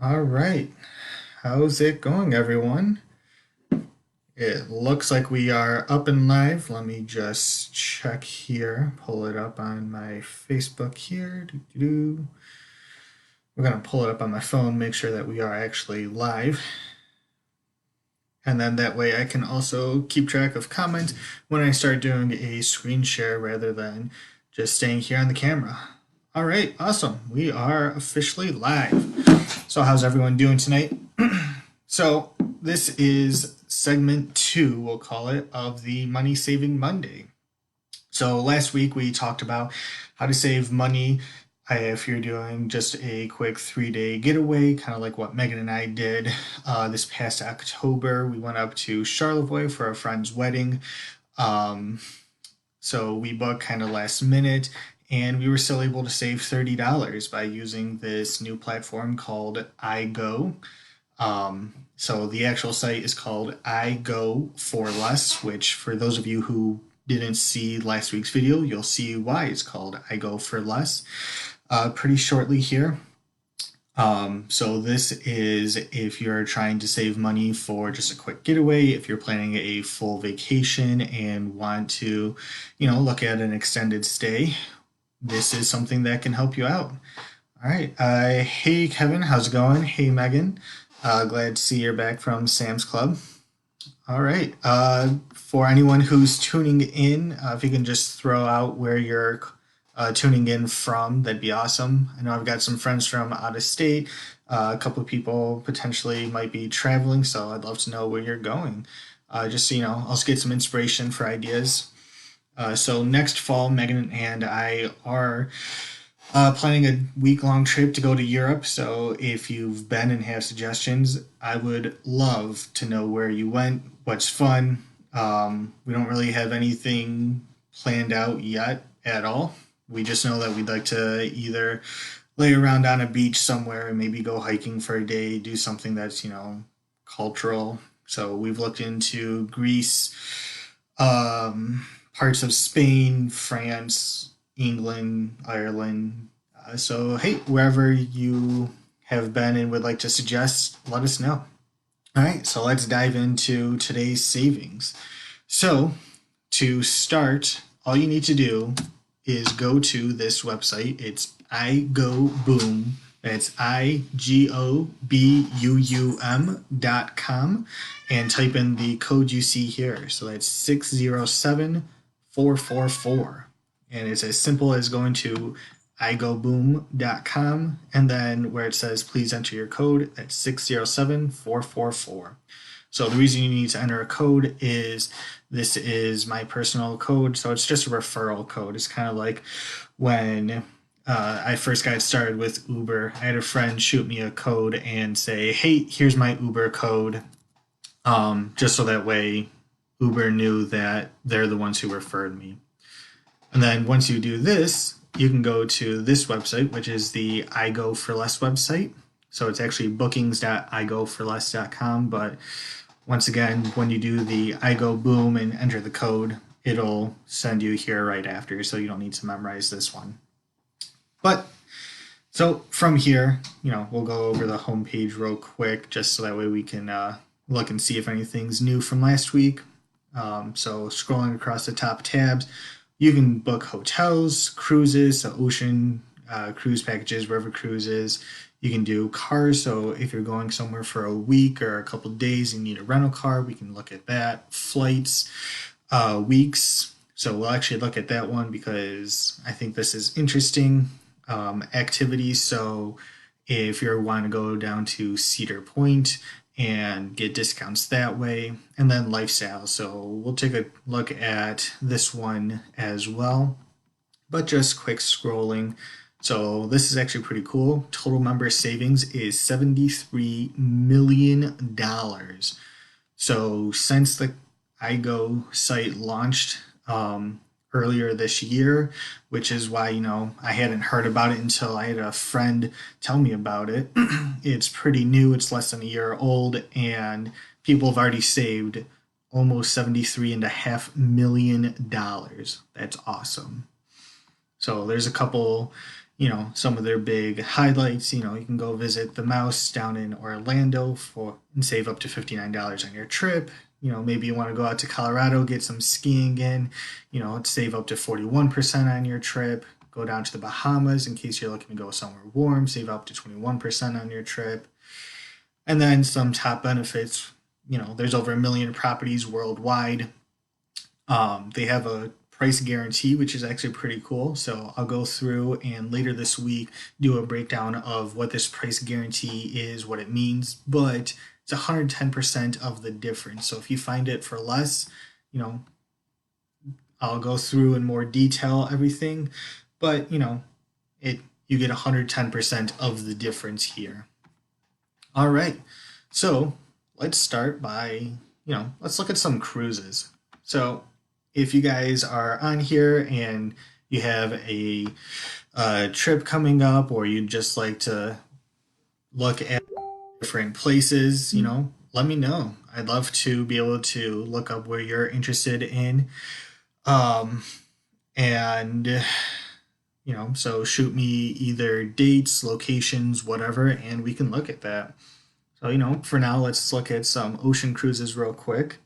All right. How's it going, everyone? It looks like we are up and live. Let me just check here, pull it up on my Facebook here. Doo-doo-doo. We're going to pull it up on my phone, make sure that we are actually live. And then that way I can also keep track of comments when I start doing a screen share rather than just staying here on the camera. All right, awesome. We are officially live. So, how's everyone doing tonight? So, this is segment 2, we'll call it, of the Money Saving Monday. So, last week we talked about how to save money if you're doing just a quick 3-day getaway, kind of like what Megan and I did this past October. We went up to Charlevoix for a friend's wedding. So we booked kind of last minute, and we were still able to save $30 by using this new platform called iGo. So the actual site is called iGo for Less, which for those of you who didn't see last week's video, you'll see why it's called iGo for Less pretty shortly here. So this is if you're trying to save money for just a quick getaway, if you're planning a full vacation and want to, look at an extended stay, this is something that can help you out. All right. Hey, Kevin, how's it going? Hey, Megan. Glad to see you're back from Sam's Club. All right. For anyone who's tuning in, if you can just throw out where you're tuning in from, that'd be awesome. I know I've got some friends from out of state. A couple of people potentially might be traveling, so I'd love to know where you're going. Just so you know, also get some inspiration for ideas. So next fall, Megan and I are planning a week-long trip to go to Europe. So if you've been and have suggestions, I would love to know where you went, what's fun. We don't really have anything planned out yet at all. We just know that we'd like to either lay around on a beach somewhere and maybe go hiking for a day, do something that's, cultural. So we've looked into Greece, parts of Spain, France, England, Ireland. So, hey, wherever you have been and would like to suggest, let us know. All right, so let's dive into today's savings. So, to start, all you need to do is go to this website. It's iGoBoom. That's iGoBuum.com, and type in the code you see here. So that's 607444. And it's as simple as going to iGoBoom.com, and then where it says please enter your code, that's 607444. So the reason you need to enter a code is this is my personal code, so it's just a referral code. It's kind of like when I first got started with Uber. I had a friend shoot me a code and say, hey, here's my Uber code, just so that way Uber knew that they're the ones who referred me. And then once you do this, you can go to this website, which is the iGo for Less website. So it's actually bookings.igoforless.com, but once again, when you do the iGoBoom and enter the code, it'll send you here right after, so you don't need to memorize this one. But, so from here, we'll go over the homepage real quick, just so that way we can look and see if anything's new from last week. So scrolling across the top tabs, you can book hotels, cruises, so ocean cruise packages, river cruises. You can do cars, so if you're going somewhere for a week or a couple days and you need a rental car, we can look at that. Flights, weeks, so we'll actually look at that one because I think this is interesting. Activities, so if you want to go down to Cedar Point and get discounts that way, and then lifestyle. So we'll take a look at this one as well, but just quick scrolling. So this is actually pretty cool. Total member savings is $73 million. So since the iGo site launched earlier this year, which is why, I hadn't heard about it until I had a friend tell me about it. It's pretty new. It's less than a year old, and people have already saved almost $73.5 million. That's awesome. So there's a couple, some of their big highlights. You can go visit the Mouse down in Orlando and save up to $59 on your trip. Maybe you want to go out to Colorado, get some skiing in, save up to 41% on your trip. Go down to the Bahamas in case you're looking to go somewhere warm, save up to 21% on your trip. And then some top benefits. There's over 1 million properties worldwide. They have a price guarantee, which is actually pretty cool. So I'll go through and later this week do a breakdown of what this price guarantee is, what it means, but it's 110% of the difference. So if you find it for less, I'll go through in more detail everything, but you get 110% of the difference here. All right, so let's start by let's look at some cruises. So if you guys are on here and you have a trip coming up, or you'd just like to look at different places, let me know. I'd love to be able to look up where you're interested in. And so shoot me either dates, locations, whatever, and we can look at that. So, for now, let's look at some ocean cruises real quick.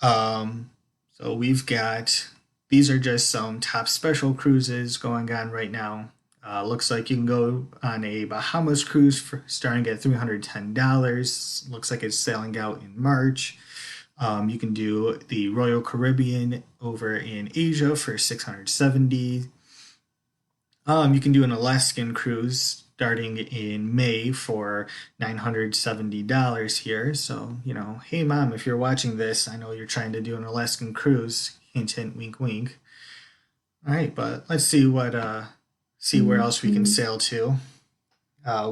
So we've got, these are just some top special cruises going on right now. Looks like you can go on a Bahamas cruise starting at $310. Looks like it's sailing out in March. You can do the Royal Caribbean over in Asia for $670. You can do an Alaskan cruise starting in May for $970 here. So, hey mom, if you're watching this, I know you're trying to do an Alaskan cruise. Hint, hint, wink, wink. All right, but let's see where else we can sail to.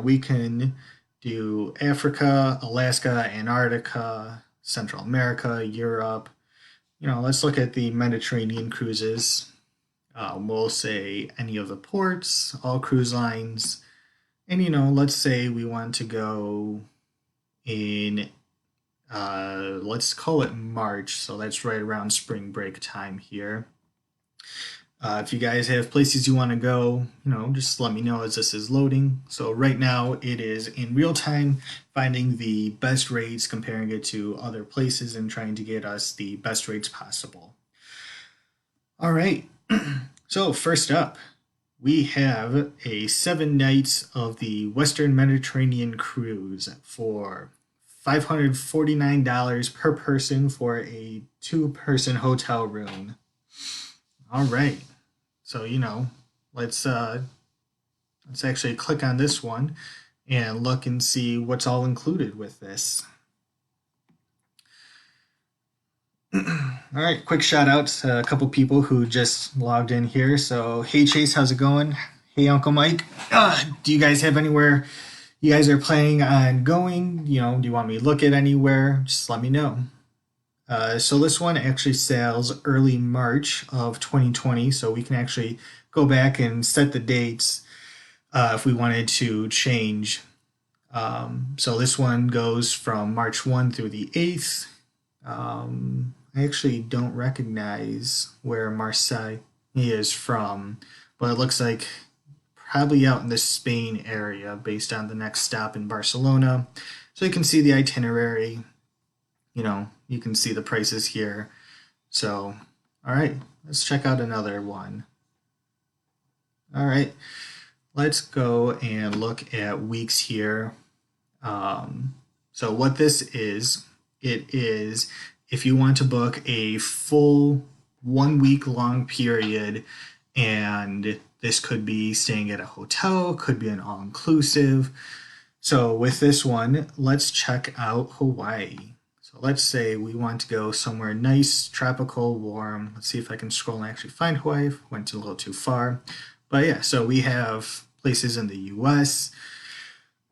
We can do Africa, Alaska, Antarctica, Central America, Europe. Let's look at the Mediterranean cruises. We'll say any of the ports, all cruise lines. And, let's say we want to go in, let's call it March. So that's right around spring break time here. If you guys have places you want to go, just let me know as this is loading. So right now it is in real time finding the best rates, comparing it to other places and trying to get us the best rates possible. All right. So first up, we have a 7 nights of the Western Mediterranean cruise for $549 per person for a 2-person hotel room. All right. So, let's actually click on this one and look and see what's all included with this. All right, quick shout out to a couple people who just logged in here. So, hey Chase, how's it going? Hey Uncle Mike, do you guys have anywhere you guys are planning on going? Do you want me to look at anywhere? Just let me know. So this one actually sails early March of 2020, so we can actually go back and set the dates if we wanted to change. So this one goes from March 1 through the 8th. I actually don't recognize where Marseille is from, but it looks like probably out in the Spain area based on the next stop in Barcelona. So you can see the itinerary. You can see the prices here. So, all right, let's check out another one. All right, let's go and look at weeks here. So what this is, it is if you want to book a full 1 week long period, and this could be staying at a hotel, could be an all-inclusive. So with this one, let's check out Hawaii. So let's say we want to go somewhere nice, tropical, warm. Let's see if I can scroll and actually find Hawaii. Went a little too far. But yeah, so we have places in the U.S.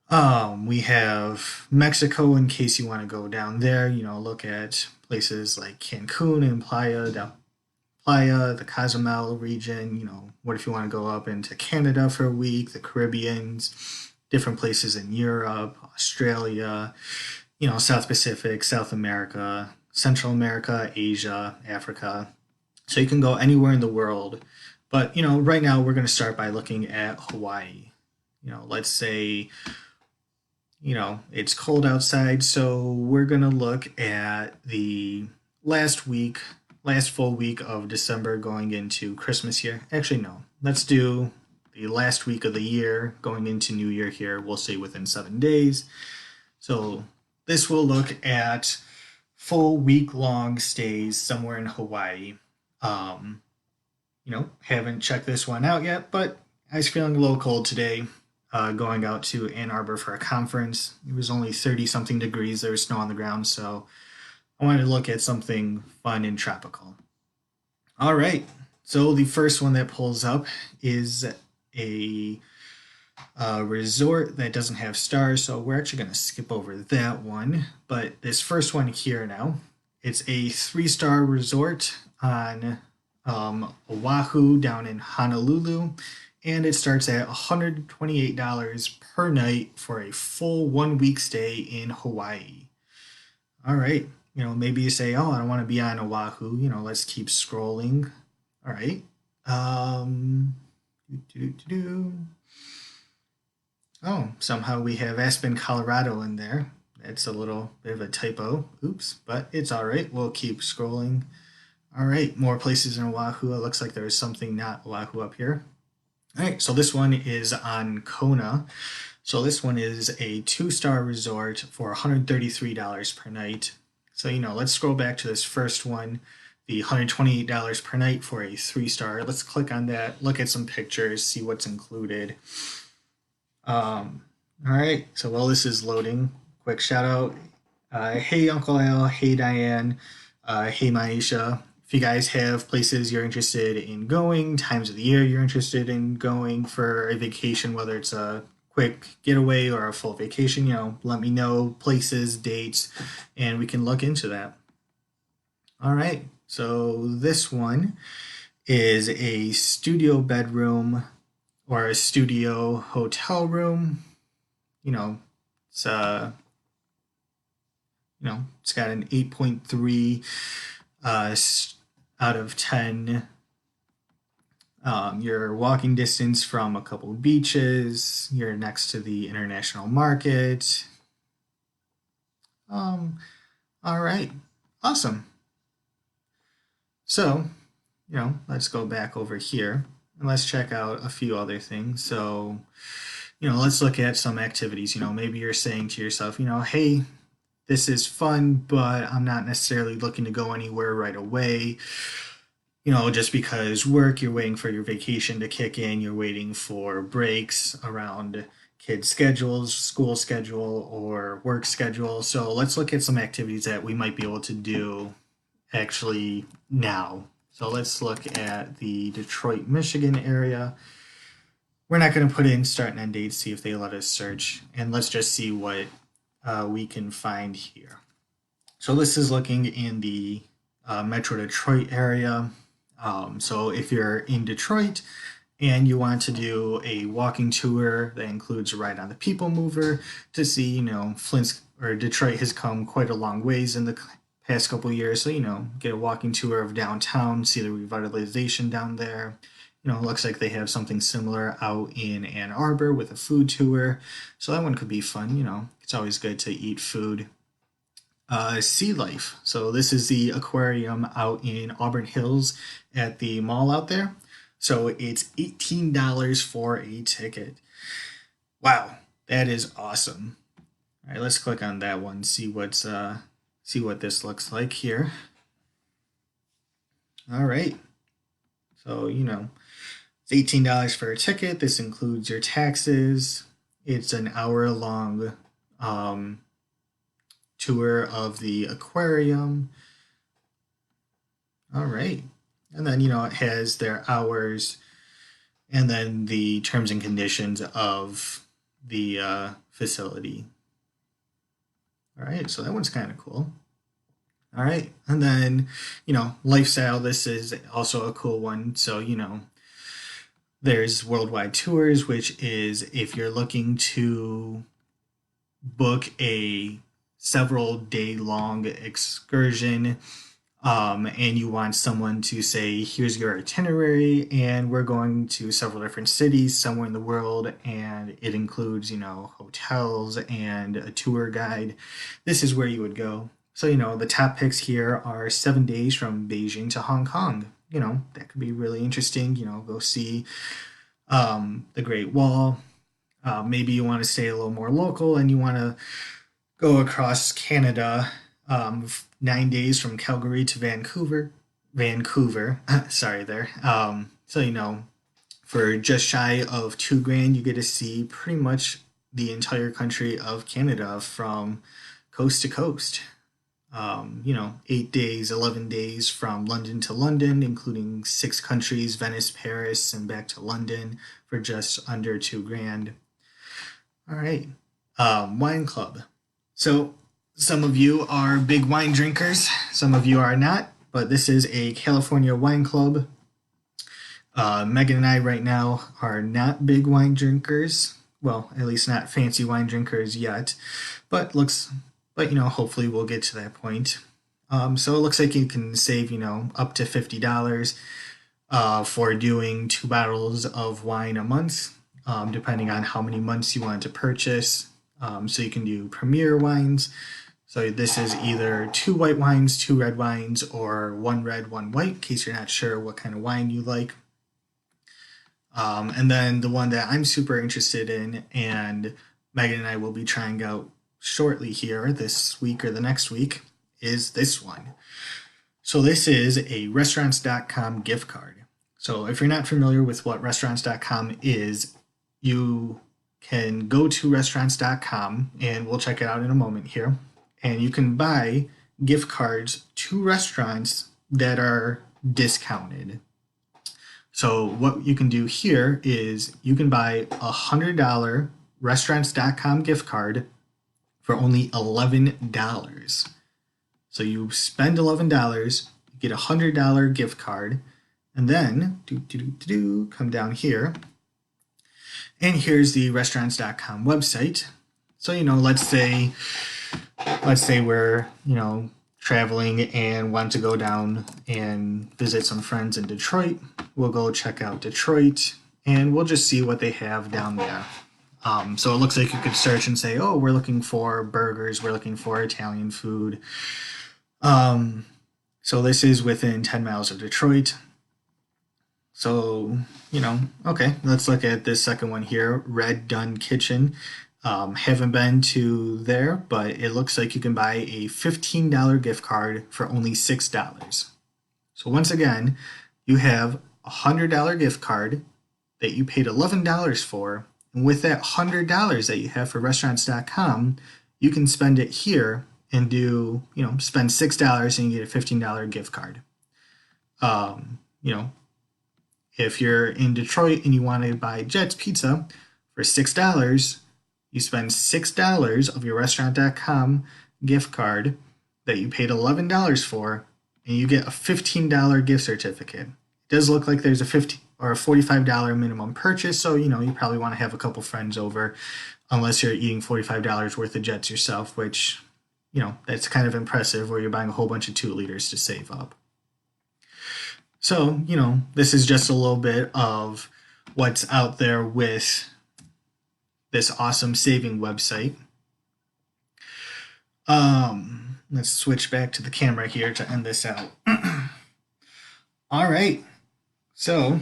We have Mexico in case you want to go down there, look at places like Cancun and Playa, the Cozumel region. What if you want to go up into Canada for a week, the Caribbeans, different places in Europe, Australia, South Pacific, South America, Central America, Asia, Africa. So you can go anywhere in the world But, right now we're going to start by looking at Hawaii. Let's say, it's cold outside, so we're going to look at the last week, last full week of December going into Christmas here. Actually, no. Let's do the last week of the year going into New Year here. We'll say within 7 days. So this will look at full week-long stays somewhere in Hawaii. Haven't checked this one out yet, but I was feeling a little cold today. Going out to Ann Arbor for a conference. It was only 30 something degrees. There was snow on the ground, so I wanted to look at something fun and tropical. All right, so the first one that pulls up is a resort that doesn't have stars, so we're actually going to skip over that one. But this first one here now, it's a 3-star resort on Oahu down in Honolulu, and it starts at $128 per night for a full 1 week stay in Hawaii. All right, maybe you say, oh, I don't want to be on Oahu. Let's keep scrolling. All right. Oh, somehow we have Aspen, Colorado in there. That's a little bit of a typo. Oops, but it's all right. We'll keep scrolling. All right, more places in Oahu. It looks like there's something not Oahu up here. All right, so this one is on Kona. So this one is a 2-star resort for $133 per night. So, let's scroll back to this first one, the $128 per night for a 3-star. Let's click on that, look at some pictures, see what's included. All right, so while this is loading, quick shout out. Hey, Uncle Al. Hey, Diane. Hey, Maisha. If you guys have places you're interested in going, times of the year you're interested in going for a vacation, whether it's a quick getaway or a full vacation, let me know places, dates, and we can look into that. All right, so this one is a studio bedroom or a studio hotel room. It's it's got an 8.3 out of 10. You're walking distance from a couple of beaches. You're next to the international market. All right, awesome. So, let's go back over here and let's check out a few other things. So, let's look at some activities. Maybe you're saying to yourself, hey, this is fun, but I'm not necessarily looking to go anywhere right away. Just because work, you're waiting for your vacation to kick in, you're waiting for breaks around kids' schedules, school schedule, or work schedule. So let's look at some activities that we might be able to do actually now. So let's look at the Detroit, Michigan area. We're not going to put in start and end dates, see if they let us search, and let's just see what we can find here. So this is looking in the Metro Detroit area. So if you're in Detroit and you want to do a walking tour that includes a ride on the People Mover to see, Flint's or Detroit has come quite a long ways in the past couple of years. So, get a walking tour of downtown, see the revitalization down there. It looks like they have something similar out in Ann Arbor with a food tour. So that one could be fun. It's always good to eat food. Sea life. So this is the aquarium out in Auburn Hills at the mall out there. So it's $18 for a ticket. Wow, that is awesome. All right, let's click on that one. See what this looks like here. All right. So it's $18 for a ticket. This includes your taxes. It's an hour-long tour of the aquarium. All right. And then, it has their hours and then the terms and conditions of the facility. All right. So that one's kind of cool. All right. And then, lifestyle. This is also a cool one. So, there's worldwide tours, which is if you're looking to book a several day long excursion and you want someone to say, here's your itinerary, and we're going to several different cities somewhere in the world, and it includes, hotels and a tour guide. This is where you would go. So, the top picks here are 7 days from Beijing to Hong Kong. That could be really interesting. Go see the Great Wall. Maybe you want to stay a little more local and you want to go across Canada, 9 days from Calgary to Vancouver. Vancouver, sorry there. So, for just shy of $2,000, you get to see pretty much the entire country of Canada from coast to coast. 8 days, 11 days from London to London, including 6 countries, Venice, Paris, and back to London for just under $2,000. All right. Wine club. So some of you are big wine drinkers, some of you are not, but this is a California wine club. Megan and I right now are not big wine drinkers. Well, at least not fancy wine drinkers yet, but hopefully we'll get to that point. So it looks like you can save, up to $50 for doing 2 bottles of wine a month, depending on how many months you want to purchase. So you can do premier wines. So this is either 2 white wines, 2 red wines, or 1 red, 1 white, in case you're not sure what kind of wine you like. And then the one that I'm super interested in, and Megan and I will be trying out shortly here this week or the next week, is this one. So this is a restaurants.com gift card. So if you're not familiar with what restaurants.com is, you can go to restaurants.com, and we'll check it out in a moment here, and you can buy gift cards to restaurants that are discounted. So what you can do here is you can buy a $100 restaurants.com gift card for only $11. So you spend $11, you get a $100 gift card, and then come down here, and here's the restaurants.com website. So let's say we're traveling and want to go down and visit some friends in Detroit. We'll go check out Detroit, and we'll just see what they have down there. So it looks like you could search and say, oh, we're looking for burgers, we're looking for Italian food. So this is within 10 miles of Detroit. So, okay, let's look at this second one here, Red Dun Kitchen. Haven't been to there, but it looks like you can buy a $15 gift card for only $6. So once again, you have a $100 gift card that you paid $11 for, and with that $100 that you have for restaurants.com, you can spend it here and spend $6 and you get a $15 gift card. If you're in Detroit and you want to buy Jet's Pizza for $6, you spend $6 of your restaurant.com gift card that you paid $11 for, and you get a $15 gift certificate. It does look like there's a $50 or a $45 minimum purchase, so you probably want to have a couple friends over, unless you're eating $45 worth of Jets yourself, which that's kind of impressive, where you're buying a whole bunch of 2 liters to save up. So, this is just a little bit of what's out there with this awesome saving website. Let's switch back to the camera here to end this out. All right. So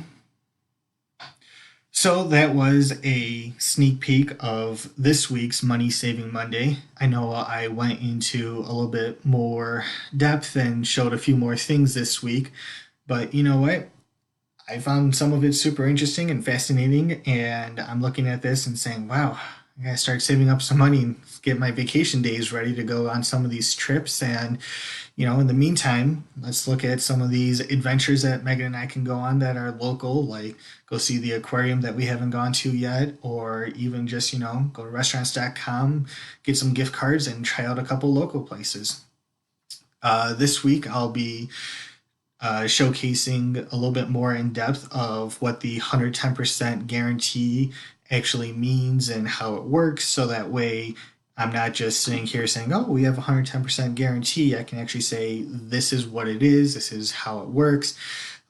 that was a sneak peek of this week's Money Saving Monday. I know I went into a little bit more depth and showed a few more things this week, but you know what? I found some of it super interesting and fascinating, and I'm looking at this and saying, wow, I gotta start saving up some money and get my vacation days ready to go on some of these trips. And, in the meantime, let's look at some of these adventures that Megan and I can go on that are local, like go see the aquarium that we haven't gone to yet, or even just, go to restaurants.com, get some gift cards, and try out a couple local places. This week, I'll be showcasing a little bit more in depth of what the 110% guarantee actually means and how it works, so that way I'm not just sitting here saying, oh, we have a 110% guarantee. I can actually say, this is what it is, this is how it works.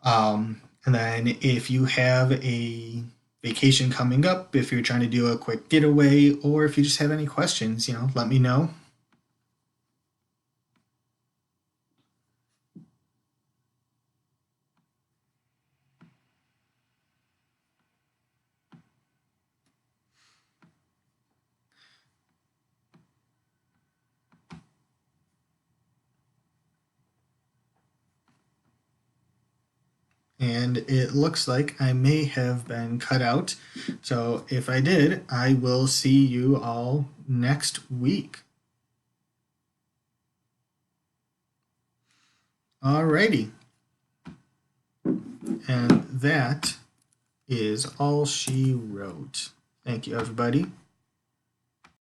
And then if you have a vacation coming up, if you're trying to do a quick getaway, or if you just have any questions, let me know. And it looks like I may have been cut out. So if I did, I will see you all next week. Alrighty. And that is all she wrote. Thank you, everybody.